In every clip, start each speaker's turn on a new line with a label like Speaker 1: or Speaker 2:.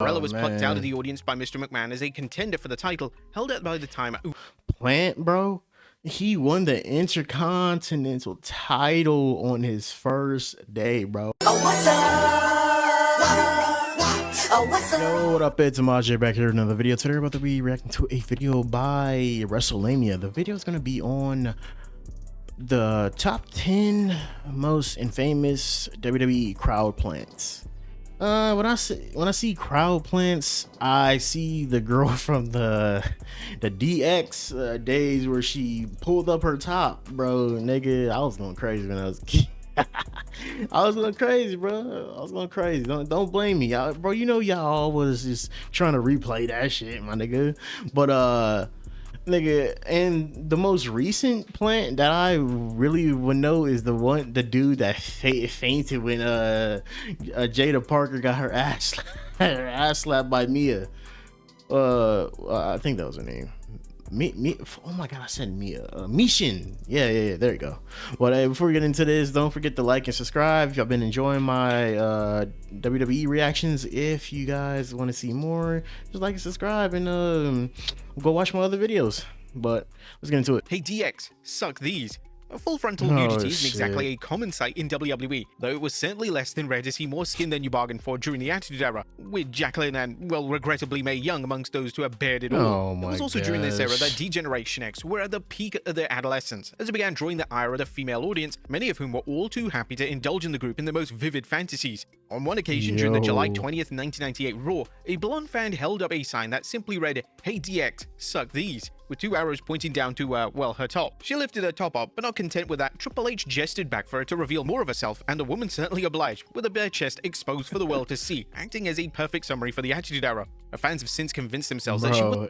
Speaker 1: Umbrella was plucked out of
Speaker 2: man.
Speaker 1: the audience by Mr. McMahon as a contender for the title, held out by the time.
Speaker 2: Plant, bro. He won the Intercontinental title on his first day, bro.
Speaker 3: Oh, what's up? Oh, what's up?
Speaker 2: Yo, what up? It's Amaj back here in another video. Today we're about to be reacting to a video by WrestleMania. The video is going to be on the top 10 most infamous WWE crowd plants. When I see crowd plants, I see the girl from the DX days where she pulled up her top, bro. Nigga, I was going crazy when I was a kid. I was going crazy, bro. I was going crazy. Don't blame me, y'all, bro. You know y'all was just trying to replay that shit, my nigga. But nigga, and the most recent plant that I really would know is the dude that fainted when Jada Parker got her ass slapped by Mia. I think that was her name. Oh my god, I said Mia. Mishin. Yeah, there you go. Well, before we get into this, don't forget to like and subscribe if y'all been enjoying my WWE reactions. If you guys want to see more, just like and subscribe and go watch my other videos. But let's get into it.
Speaker 1: Hey DX, suck these. A full frontal nudity isn't
Speaker 2: shit.
Speaker 1: exactly a common sight in WWE, though it was certainly less than rare to see more skin than you bargained for during the Attitude Era, with Jacqueline and, well, regrettably Mae Young amongst those who have bared it all.
Speaker 2: Oh my
Speaker 1: It was also during this era
Speaker 2: gosh.
Speaker 1: that D-Generation X were at the peak of their adolescence, as it began drawing the ire of the female audience, many of whom were all too happy to indulge in the group in the most vivid fantasies. On one occasion during the July 20th, 1998 Raw, a blonde fan held up a sign that simply read, "Hey DX, suck these," with two arrows pointing down to, well, her top. She lifted her top up, but not content with that, Triple H gestured back for her to reveal more of herself, and the woman certainly obliged, with a bare chest exposed for the world to see, acting as a perfect summary for the Attitude Era. Her fans have since convinced themselves that she was.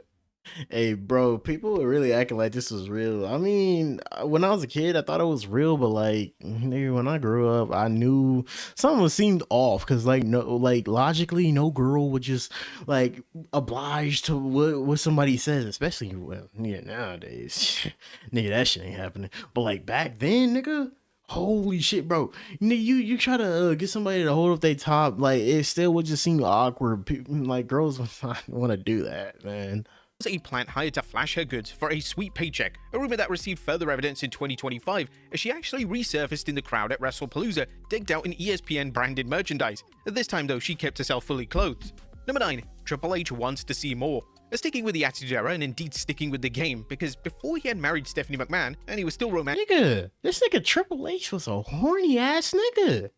Speaker 2: Hey, bro, people were really acting like this was real. I mean, when I was a kid, I thought it was real, but like, nigga, when I grew up, I knew something seemed off because, like, no, like logically, no girl would just like oblige to what somebody says, especially well, yeah, nowadays, nigga, that shit ain't happening. But like back then, nigga. Holy shit, bro! You try to get somebody to hold up their top, like it still would just seem awkward. Like girls would not want to do that, man.
Speaker 1: A plant hired to flash her goods for a sweet paycheck, a rumor that received further evidence in 2025 as she actually resurfaced in the crowd at WrestlePalooza, decked out in ESPN branded merchandise. At this time though, she kept herself fully clothed. Number 9. Triple H wants to see more. Sticking with the Attitude Era and indeed sticking with the game, because before he had married Stephanie McMahon and he was still romantic.
Speaker 2: Nigga, this nigga Triple H was a horny ass nigga,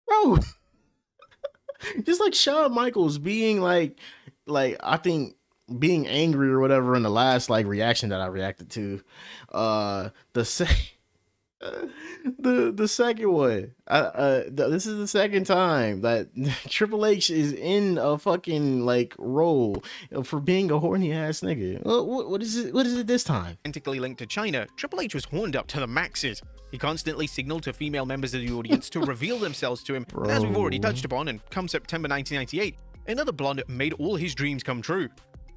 Speaker 2: bro. Just like Shawn Michaels being like I think being angry or whatever in the last like reaction that I reacted to. The second one. This is the second time that Triple H is in a fucking like role for being a horny ass nigga. What is it? What is it this time?
Speaker 1: Romantically linked to China, Triple H was horned up to the maxes. He constantly signaled to female members of the audience to reveal themselves to him, and as we've already touched upon, and come September 1998, another blonde made all his dreams come true.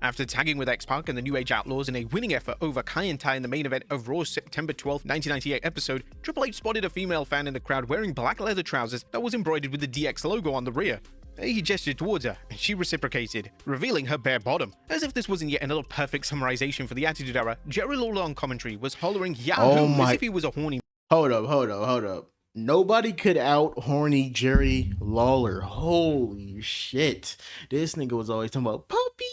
Speaker 1: After tagging with X-Pac and the New Age Outlaws in a winning effort over Kai and Tai in the main event of Raw's September 12, 1998 episode, Triple H spotted a female fan in the crowd wearing black leather trousers that was embroidered with the DX logo on the rear. He gestured towards her, and she reciprocated, revealing her bare bottom. As if this wasn't yet another perfect summarization for the Attitude Era, Jerry Lawler on commentary was hollering Yahoo as if he was a horny.
Speaker 2: Hold up. Nobody could out horny Jerry Lawler. Holy shit. This nigga was always talking about puppy.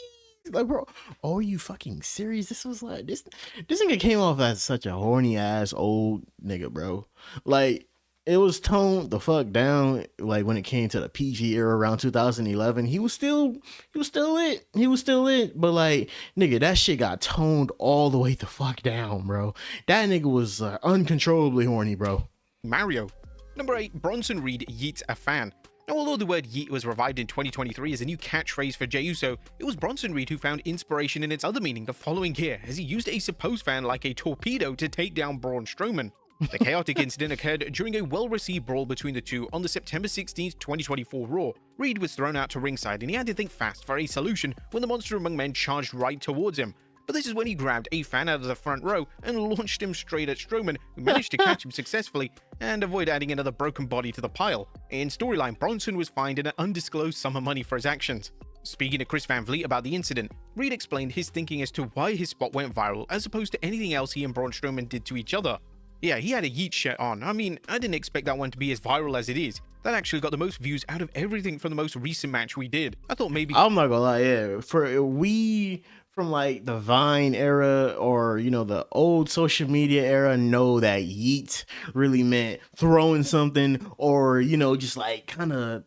Speaker 2: Like, bro, are you fucking serious? This was like this nigga came off as such a horny ass old nigga, bro. Like, it was toned the fuck down. Like when it came to the PG era around 2011, he was still it. But like, nigga, that shit got toned all the way the fuck down, bro. That nigga was uncontrollably horny, bro.
Speaker 1: Mario. Number 8. Bronson Reed yeets a fan. Now, although the word yeet was revived in 2023 as a new catchphrase for Jey Uso, it was Bronson Reed who found inspiration in its other meaning the following year, as he used a supposed fan like a torpedo to take down Braun Strowman. The chaotic incident occurred during a well-received brawl between the two on the September 16, 2024 Raw. Reed was thrown out to ringside and he had to think fast for a solution when the monster among men charged right towards him. But this is when he grabbed a fan out of the front row and launched him straight at Strowman, who managed to catch him successfully and avoid adding another broken body to the pile. In storyline, Bronson was fined an undisclosed sum of money for his actions. Speaking to Chris Van Vliet about the incident, Reed explained his thinking as to why his spot went viral as opposed to anything else he and Braun Strowman did to each other. Yeah, he had a yeet shirt on. I mean, I didn't expect that one to be as viral as it is. That actually got the most views out of everything from the most recent match we did. I thought maybe...
Speaker 2: I'm not gonna lie, yeah. From like the Vine era or, you know, the old social media era know that yeet really meant throwing something or, you know, just like kind of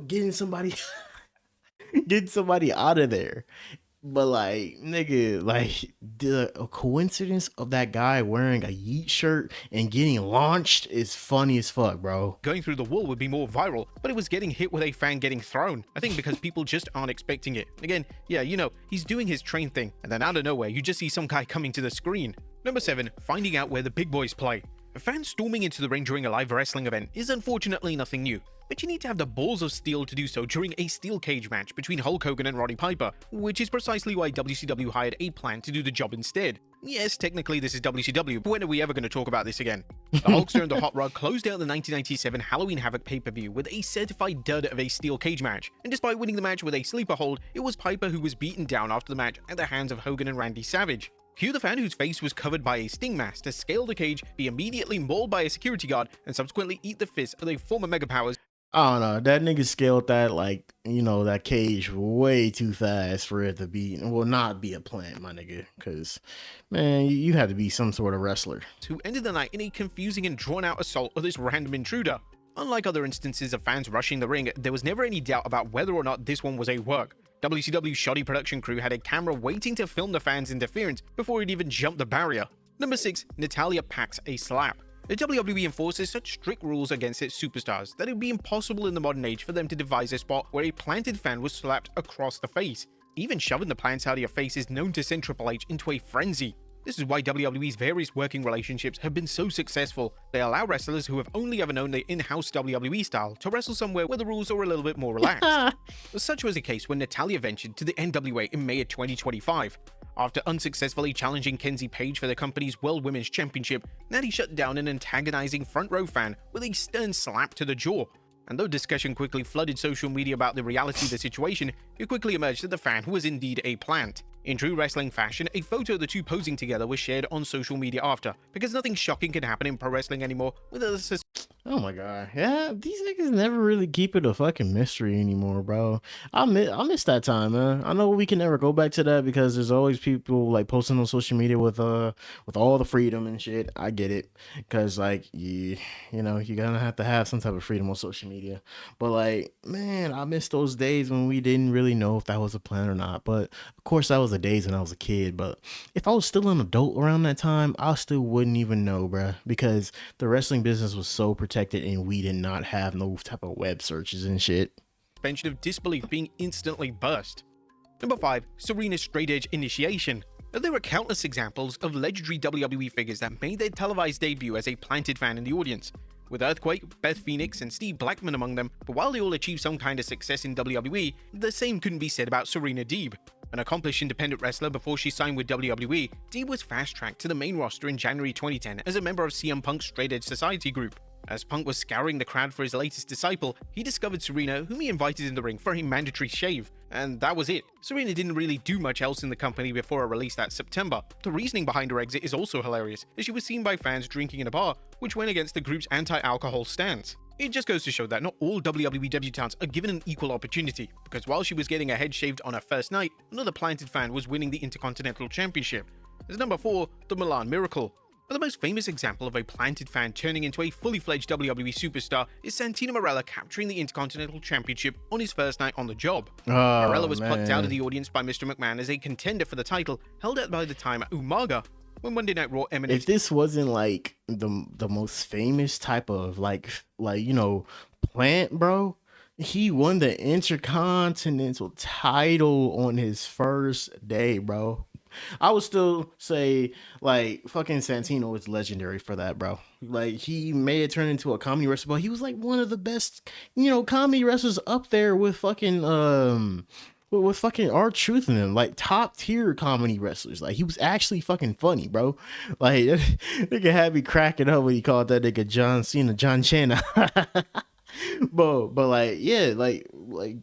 Speaker 2: getting somebody getting somebody out of there. But like, nigga, like the coincidence of that guy wearing a yeet shirt and getting launched is funny as fuck, bro.
Speaker 1: Going through the wall would be more viral, but it was getting hit with a fan getting thrown. I think because people just aren't expecting it. Again, yeah, you know, he's doing his train thing, and then out of nowhere, you just see some guy coming to the screen. Number 7, finding out where the big boys play. Fans storming into the ring during a live wrestling event is unfortunately nothing new, but you need to have the balls of steel to do so during a steel cage match between Hulk Hogan and Roddy Piper, which is precisely why WCW hired a plant to do the job instead. Yes, technically this is WCW, but when are we ever going to talk about this again? The Hulkster and the Hot Rod closed out the 1997 Halloween Havoc pay-per-view with a certified dud of a steel cage match, and despite winning the match with a sleeper hold, it was Piper who was beaten down after the match at the hands of Hogan and Randy Savage. Cue the fan whose face was covered by a sting mask to scale the cage, be immediately mauled by a security guard, and subsequently eat the fist of a former Mega Powers.
Speaker 2: I don't know. That nigga scaled that, like, you know, that cage way too fast for it to be, well, not be a plant, my nigga. Because, man, you had to be some sort of wrestler.
Speaker 1: Who ended the night in a confusing and drawn-out assault of this random intruder. Unlike other instances of fans rushing the ring, there was never any doubt about whether or not this one was a work. WCW's shoddy production crew had a camera waiting to film the fans' interference before it even jumped the barrier. Number 6, Natalya packs a slap. The WWE enforces such strict rules against its superstars that it would be impossible in the modern age for them to devise a spot where a planted fan was slapped across the face. Even shoving the plants out of your face is known to send Triple H into a frenzy. This is why WWE's various working relationships have been so successful. They allow wrestlers who have only ever known the in-house WWE style to wrestle somewhere where the rules are a little bit more relaxed. Such was the case when Natalya ventured to the NWA in May of 2025. After unsuccessfully challenging Kenzie Page for the company's World Women's Championship, Natty shut down an antagonizing front row fan with a stern slap to the jaw. And though discussion quickly flooded social media about the reality of the situation, it quickly emerged that the fan was indeed a plant. In true wrestling fashion, a photo of the two posing together was shared on social media after, because nothing shocking can happen in pro wrestling anymore with a
Speaker 2: Oh my god, yeah, these niggas never really keep it a fucking mystery anymore, bro. I miss that time, man. I know we can never go back to that because there's always people like posting on social media with all the freedom and shit. I get it, because like you know, you're gonna have to have some type of freedom on social media. But like, man, I miss those days when we didn't really know if that was a plan or not. But of course, that was the days when I was a kid. But if I was still an adult around that time, I still wouldn't even know, bruh, because the wrestling business was so protected and we did not have no type of web searches and shit.
Speaker 1: Suspension of disbelief being instantly burst. Number 5, Serena's straight edge initiation. There were countless examples of legendary WWE figures that made their televised debut as a planted fan in the audience, with Earthquake, Beth Phoenix, and Steve Blackman among them. But while they all achieved some kind of success in WWE, the same couldn't be said about Serena Deeb. An accomplished independent wrestler before she signed with WWE, Deeb was fast-tracked to the main roster in January 2010 as a member of CM Punk's Straight Edge Society group. As Punk was scouring the crowd for his latest disciple, he discovered Serena, whom he invited in the ring for a mandatory shave. And that was it. Serena didn't really do much else in the company before her release that September. The reasoning behind her exit is also hilarious, as she was seen by fans drinking in a bar, which went against the group's anti-alcohol stance. It just goes to show that not all WWE debutantes are given an equal opportunity, because while she was getting her head shaved on her first night, another planted fan was winning the Intercontinental Championship. As number 4, the Milan Miracle. The most famous example of a planted fan turning into a fully fledged WWE superstar is Santino Marella capturing the Intercontinental Championship on his first night on the job. Marella was plucked out of the audience by Mr. McMahon as a contender for the title, held out by the time Umaga. When Monday Night Raw emanated.
Speaker 2: If this wasn't like the most famous type of like you know, plant, bro, he won the Intercontinental title on his first day, bro. I would still say like fucking Santino is legendary for that, bro. Like he may have turned into a comedy wrestler, but he was like one of the best, you know, comedy wrestlers up there with fucking with fucking R-Truth in them, like top tier comedy wrestlers. Like he was actually fucking funny, bro. Like nigga had me cracking up when he called that nigga John Cena, John Cena. but like, yeah, like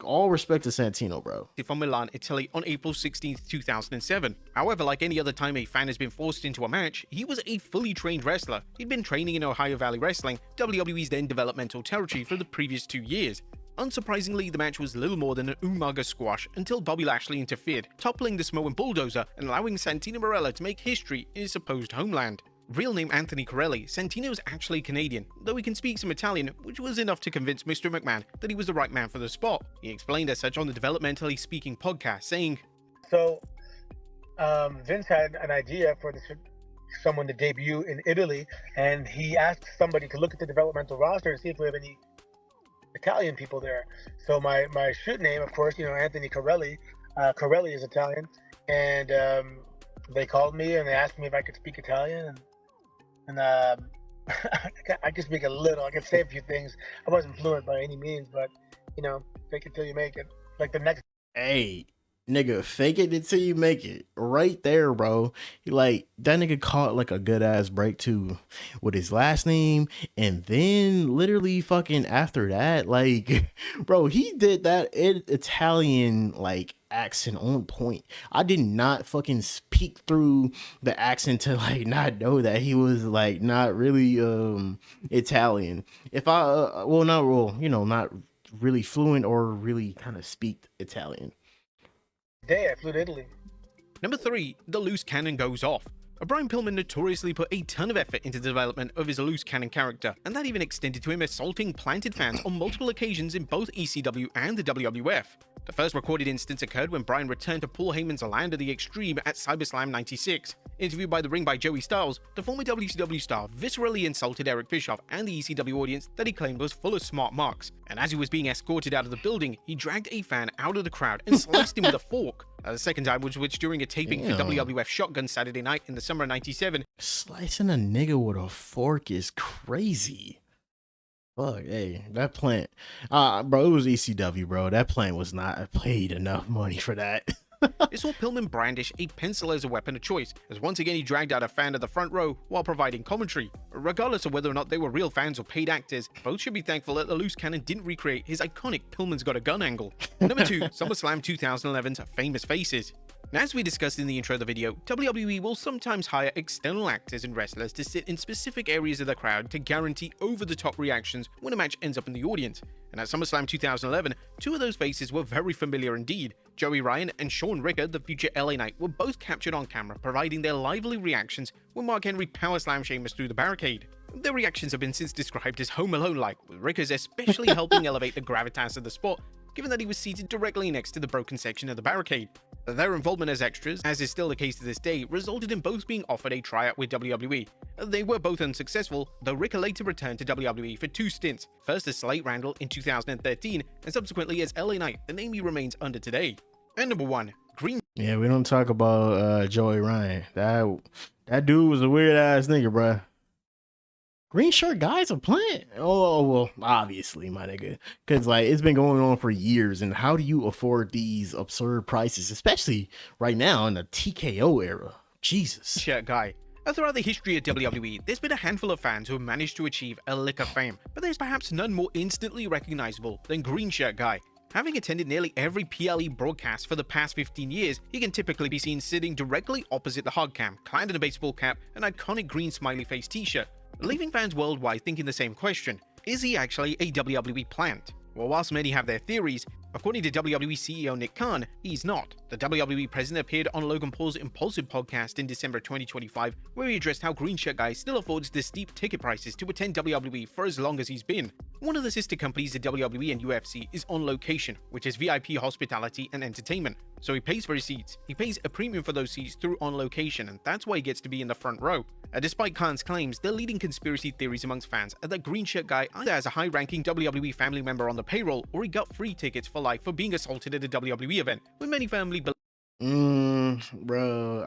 Speaker 2: all respect to Santino, bro.
Speaker 1: from Milan, Italy on April 16th, 2007. However, like any other time a fan has been forced into a match, he was a fully trained wrestler. He'd been training in Ohio Valley Wrestling, WWE's then developmental territory, for the previous 2 years. Unsurprisingly, the match was little more than an Umaga squash until Bobby Lashley interfered, toppling the Samoan Bulldozer and allowing Santino Marella to make history in his supposed homeland. Real name Anthony Corelli, Santino is actually Canadian, though he can speak some Italian, which was enough to convince Mr. McMahon that he was the right man for the spot. He explained as such on the Developmentally Speaking podcast, saying,
Speaker 4: So, Vince had an idea for someone to debut in Italy, and he asked somebody to look at the developmental roster and see if we have any Italian people there. So my shoot name, of course, Anthony Corelli. Corelli is Italian, and they called me and they asked me if I could speak Italian, and I could speak a little. I could say a few things. I wasn't fluent by any means, but fake it till you make it. Like the next.
Speaker 2: Hey, nigga, fake it until you make it. Right there, bro. Like, that nigga caught like a good ass break too with his last name. And then literally fucking after that, like, bro, he did that Italian like accent on point. I did not fucking speak through the accent to like not know that he was like not really Italian. If I not really fluent or really kind of speak Italian.
Speaker 4: Day I flew to Italy.
Speaker 1: Number 3, the loose cannon goes off. Brian Pillman notoriously put a ton of effort into the development of his loose cannon character, and that even extended to him assaulting planted fans on multiple occasions in both ECW and the WWF. The first recorded instance occurred when Bryan returned to Paul Heyman's Land of the Extreme at CyberSlam 96. Interviewed by The Ring by Joey Styles, the former WCW star viscerally insulted Eric Bischoff and the ECW audience that he claimed was full of smart marks, and as he was being escorted out of the building, he dragged a fan out of the crowd and sliced him with a fork. The second time was which during a taping for WWF Shotgun Saturday Night in the summer of 97.
Speaker 2: Slicing a nigga with a fork is crazy. Fuck, hey, that plant, bro, it was ECW, bro. That plant was not paid enough money for that.
Speaker 1: It saw Pillman brandish a pencil as a weapon of choice, as once again he dragged out a fan of the front row while providing commentary. Regardless of whether or not they were real fans or paid actors, both should be thankful that the loose cannon didn't recreate his iconic Pillman's got a gun angle. Number 2, SummerSlam 2011's Famous Faces. As we discussed in the intro of the video, WWE will sometimes hire external actors and wrestlers to sit in specific areas of the crowd to guarantee over-the-top reactions when a match ends up in the audience. And at SummerSlam 2011, 2 of those faces were very familiar indeed. Joey Ryan and Shawn Ricker, the future LA Knight, were both captured on camera, providing their lively reactions when Mark Henry power-slammed Sheamus through the barricade. Their reactions have been since described as Home Alone-like, with Ricker's especially helping elevate the gravitas of the spot, given that he was seated directly next to the broken section of the barricade. Their involvement as extras, as is still the case to this day, resulted in both being offered a tryout with WWE. They were both unsuccessful, though Ricker later returned to WWE for 2 stints, first as Slate Randall in 2013, and subsequently as LA Knight, the name he remains under today. And number 1, Green.
Speaker 2: Yeah, we don't talk about Joey Ryan. That dude was a weird ass nigga, bruh. Green shirt guys are playing. Oh, well, obviously, my nigga. Because, like, it's been going on for years. And how do you afford these absurd prices, especially right now in the TKO era? Jesus.
Speaker 1: Shirt guy. Throughout the history of WWE, there's been a handful of fans who have managed to achieve a lick of fame, but there's perhaps none more instantly recognizable than Green Shirt Guy. Having attended nearly every PLE broadcast for the past 15 years, he can typically be seen sitting directly opposite the hard cam, clad in a baseball cap, an iconic green smiley face t-shirt, leaving fans worldwide thinking the same question: is he actually a WWE plant? Well, whilst many have their theories, according to WWE CEO Nick Khan, he's not. The WWE president appeared on Logan Paul's Impulsive podcast in December 2025, where he addressed how Green Shirt Guy still affords the steep ticket prices to attend WWE for as long as he's been. One of the sister companies of WWE and UFC is On Location, which is VIP hospitality and entertainment. So he pays for his seats. He pays a premium for those seats through On Location, and that's why he gets to be in the front row. Despite Khan's claims, the leading conspiracy theories amongst fans are that Green Shirt Guy either has a high-ranking WWE family member on the payroll, or he got free tickets for life for being assaulted at a WWE event, with many family
Speaker 2: bro,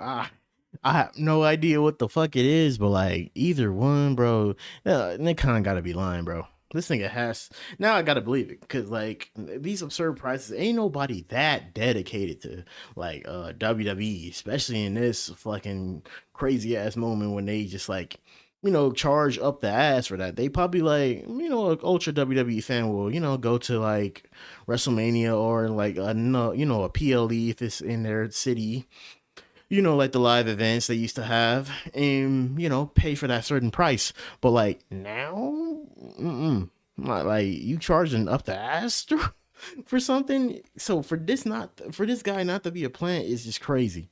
Speaker 2: I have no idea what the fuck it is, but like either one, bro, Nick Khan gotta be lying, bro. This nigga has, now I gotta believe it, because like these absurd prices, ain't nobody that dedicated to like WWE, especially in this fucking crazy ass moment when they just like you know, charge up the ass for that. They probably like, you know, an ultra WWE fan will, you know, go to like WrestleMania or like a, you know, a PLE if it's in their city, you know, like the live events they used to have, and you know, pay for that certain price. But like now, not like you charging up the ass for something. So for this guy not to be a plant is just crazy.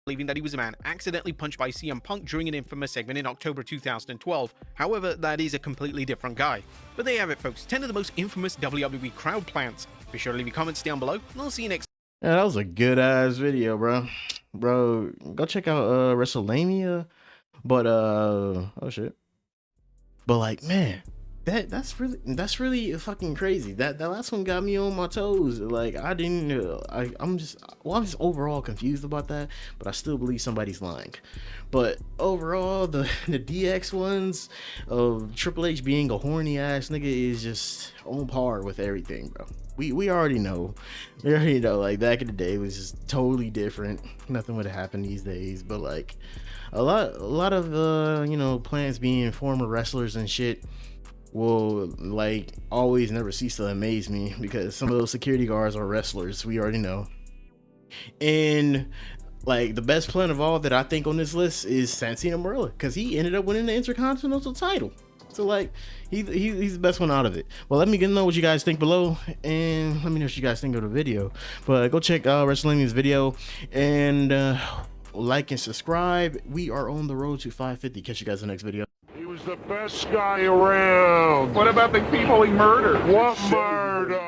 Speaker 1: Believing that he was a man accidentally punched by CM Punk during an infamous segment in October 2012. However, that is a completely different guy. But there you have it, folks. 10 of the most infamous WWE crowd plants. Be sure to leave your comments down below, and I'll see you next.
Speaker 2: Yeah, that was a good ass video, bro. Bro, go check out WrestleMania. But oh shit. But like, man, that's really fucking crazy. That last one got me on my toes. Like I didn't I'm just overall confused about that, but I still believe somebody's lying. But overall, the DX ones of Triple H being a horny ass nigga is just on par with everything, bro. We already know. We already know, like back in the day it was just totally different. Nothing would happen these days, but like a lot of you know, plants being former wrestlers and shit will like always never cease to amaze me, because some of those security guards are wrestlers, we already know. And like the best plant of all that I think on this list is Santino Marella, because he ended up winning the Intercontinental title. So like he's the best one out of it. Well, let me know what you guys think below, and let me know what you guys think of the video. But go check WrestleMania's video, and like and subscribe. We are on the road to 550. Catch you guys in the next video.
Speaker 5: He was the best guy around.
Speaker 6: What about the people he murdered?
Speaker 5: What murder?